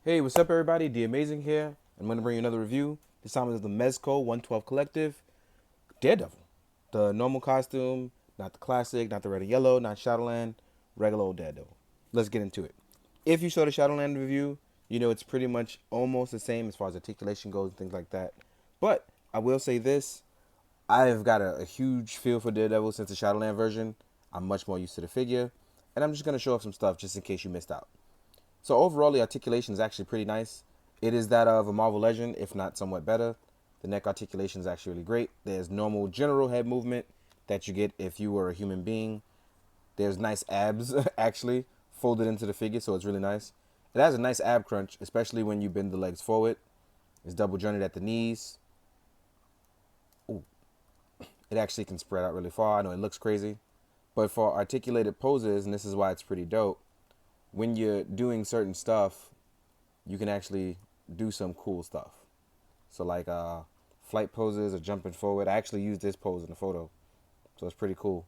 Hey, what's up, everybody? The Amazing here. I'm going to bring you another review. This time is the Mezco 112 Collective Daredevil. The normal costume, not the classic, not the red and yellow, not Shadowland, regular old Daredevil. Let's get into it. If you saw the Shadowland review, you know it's pretty much almost the same as far as articulation goes and things like that. But I will say this, I've got a huge feel for Daredevil since the Shadowland version. I'm much more used to the figure. And I'm just going to show off some stuff just in case you missed out. So overall, the articulation is actually pretty nice. It is that of a Marvel Legend, if not somewhat better. The neck articulation is actually really great. There's normal general head movement that you get if you were a human being. There's nice abs, actually, folded into the figure, so it's really nice. It has a nice ab crunch, especially when you bend the legs forward. It's double jointed at the knees. Ooh. It actually can spread out really far. I know it looks crazy. But for articulated poses, and this is why it's pretty dope, when you're doing certain stuff, you can actually do some cool stuff. So like flight poses or jumping forward. I actually used this pose in the photo, so it's pretty cool.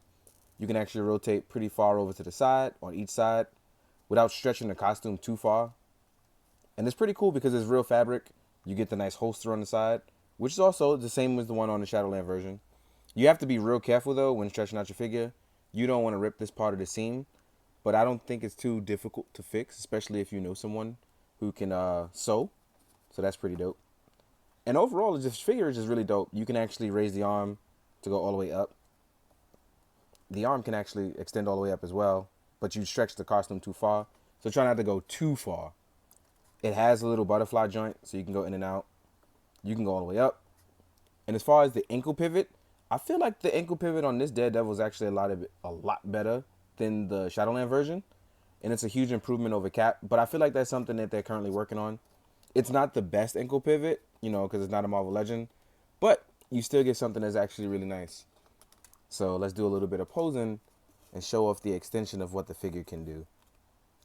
You can actually rotate pretty far over to the side on each side without stretching the costume too far. And it's pretty cool because it's real fabric. You get the nice holster on the side, which is also the same as the one on the Shadowland version. You have to be real careful though when stretching out your figure. You don't want to rip this part of the seam, but I don't think it's too difficult to fix, especially if you know someone who can sew. So that's pretty dope. And overall, this figure is just really dope. You can actually raise the arm to go all the way up. The arm can actually extend all the way up as well, but you stretch the costume too far. So try not to go too far. It has a little butterfly joint, so you can go in and out. You can go all the way up. And as far as the ankle pivot, I feel like the ankle pivot on this Daredevil is actually a lot better than the Shadowland version, and it's a huge improvement over Cap. But I feel like that's something that they're currently working on. It's not the best ankle pivot, because it's not a Marvel Legend, but you still get something that's actually really nice. So let's do a little bit of posing and show off the extension of what the figure can do.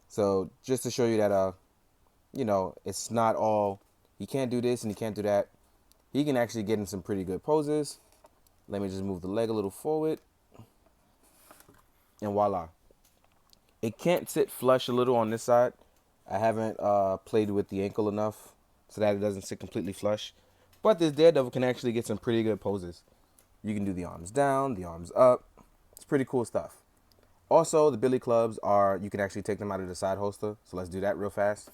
So just to show you that, it's not all, he can't do this and he can't do that. He can actually get in some pretty good poses. Let me just move the leg a little forward. And voila. It can't sit flush a little on this side. I haven't played with the ankle enough so that it doesn't sit completely flush. But this Daredevil can actually get some pretty good poses. You can do the arms down, the arms up. It's pretty cool stuff. Also, the billy clubs you can actually take them out of the side holster. So let's do that real fast.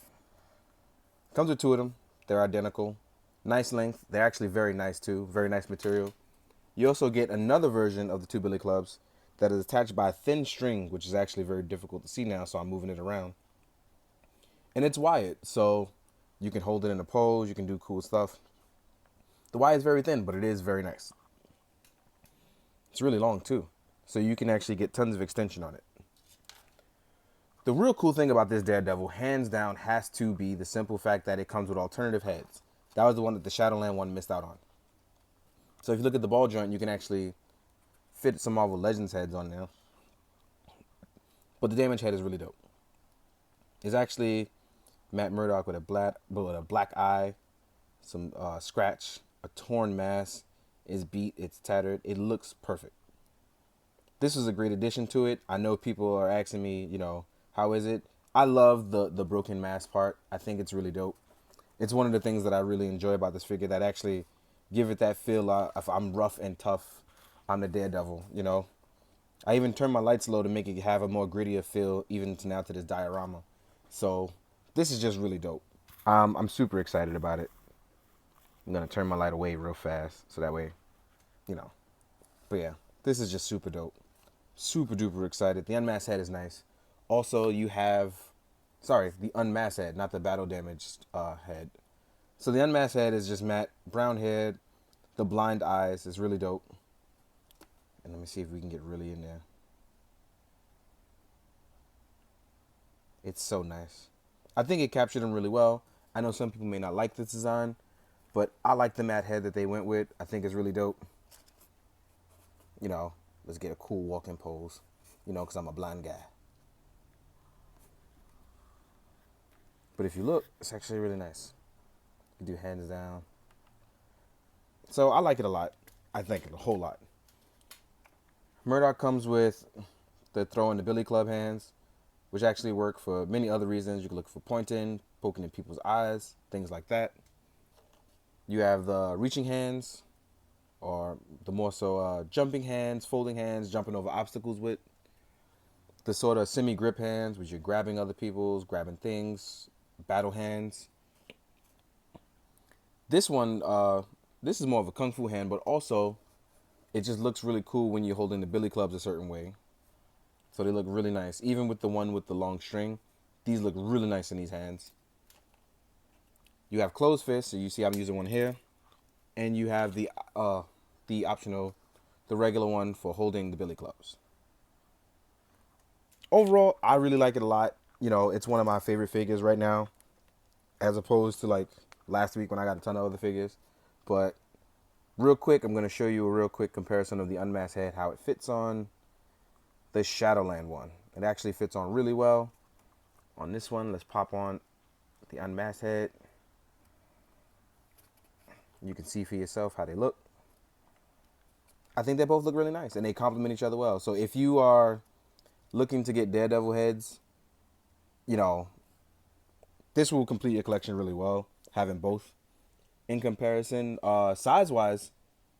Comes with two of them. They're identical. Nice length. They're actually very nice too. Very nice material. You also get another version of the two billy clubs that is attached by a thin string, which is actually very difficult to see now, so I'm moving it around. And it's wired, so you can hold it in a pose, you can do cool stuff. The wire is very thin, but it is very nice. It's really long too, so you can actually get tons of extension on it. The real cool thing about this Daredevil, hands down, has to be the simple fact that it comes with alternative heads. That was the one that the Shadowland one missed out on. So if you look at the ball joint, you can actually fit some Marvel Legends heads on there. But the damage head is really dope. It's actually Matt Murdock with a black eye, some scratch, a torn mask. It's beat, it's tattered. It looks perfect. This is a great addition to it. I know people are asking me, how is it? I love the broken mask part. I think it's really dope. It's one of the things that I really enjoy about this figure that actually give it that feel. If I'm rough and tough, I'm the Daredevil, I even turned my lights low to make it have a more grittier feel even now to this diorama. So this is just really dope. I'm super excited about it. I'm going to turn my light away real fast so that way, But yeah, this is just super dope. Super duper excited. The Unmasked Head is nice. Also, you have, the Unmasked Head, not the battle damaged head. So the Unmasked Head is just matte, brown head, the blind eyes is really dope. And let me see if we can get really in there. It's so nice. I think it captured him really well. I know some people may not like this design, but I like the matte head that they went with. I think it's really dope. Let's get a cool walking pose, because I'm a blind guy. But if you look, it's actually really nice. You do hands down. So I like it a lot. I think it a whole lot. Murdock comes with the throw in the billy club hands. which actually work for many other reasons. You can look for pointing, poking in people's eyes, things like that. You have the reaching hands, or the more so jumping hands, folding hands, jumping over obstacles with. The sort of semi-grip hands, which you're grabbing other people's, grabbing things, battle hands. This one, this is more of a kung fu hand, but also it just looks really cool when you're holding the billy clubs a certain way. So they look really nice. Even with the one with the long string, these look really nice in these hands. You have closed fists, so you see I'm using one here. And you have the optional, the regular one for holding the billy clubs. Overall, I really like it a lot. You know, it's one of my favorite figures right now, as opposed to like last week when I got a ton of other figures. But real quick, I'm going to show you a real quick comparison of the Unmasked Head, how it fits on the Shadowland one. It actually fits on really well. On this one, let's pop on the Unmasked Head. You can see for yourself how they look. I think they both look really nice, and they complement each other well. So if you are looking to get Daredevil heads, you know, this will complete your collection really well, having both. In comparison, size-wise,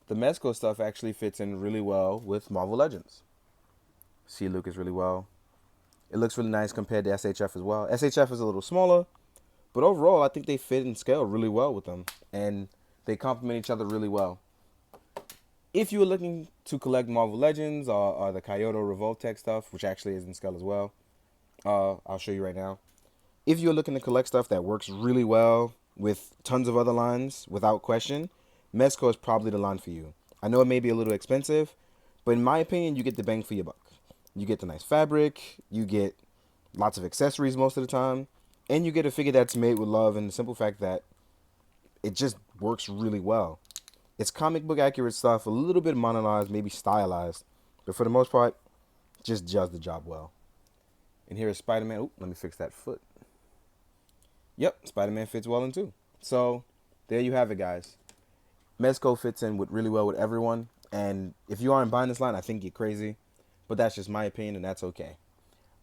the Mezco stuff actually fits in really well with Marvel Legends. See Lucas really well. It looks really nice compared to SHF as well. SHF is a little smaller, but overall, I think they fit in scale really well with them, and they complement each other really well. If you are looking to collect Marvel Legends or the Kyoto Revoltech stuff, which actually is in scale as well, I'll show you right now. If you're looking to collect stuff that works really well with tons of other lines, without question, Mezco is probably the line for you. I know it may be a little expensive, but in my opinion, you get the bang for your buck. You get the nice fabric, you get lots of accessories most of the time, and you get a figure that's made with love and the simple fact that it just works really well. It's comic book accurate stuff, a little bit monetized, maybe stylized, but for the most part, just does the job well. And here is Spider-Man. Oop, let me fix that foot. Yep, Spider-Man fits well in too. So there you have it, guys. Mezco fits in really well with everyone, and if you aren't buying this line, I think you're crazy, but that's just my opinion, and that's okay.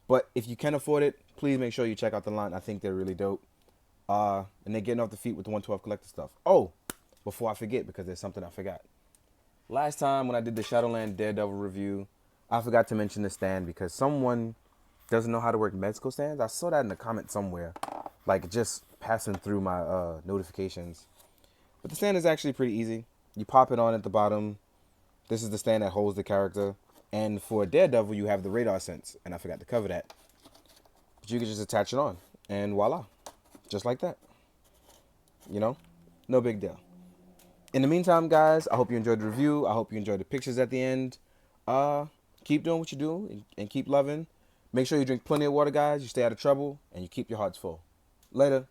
But if you can afford it, please make sure you check out the line. I think they're really dope. And they're getting off the feet with the 112 collector stuff. Oh, before I forget, because there's something I forgot. Last time when I did the Shadowland Daredevil review, I forgot to mention the stand because someone doesn't know how to work Mezco stands. I saw that in the comment somewhere, like just passing through my notifications. But the stand is actually pretty easy. You pop it on at the bottom. This is the stand that holds the character. And for Daredevil, you have the radar sense, and I forgot to cover that. But you can just attach it on, and voila, just like that. You know, no big deal. In the meantime, guys, I hope you enjoyed the review. I hope you enjoyed the pictures at the end. Keep doing what you do and keep loving. Make sure you drink plenty of water, guys. You stay out of trouble, and you keep your hearts full. Later.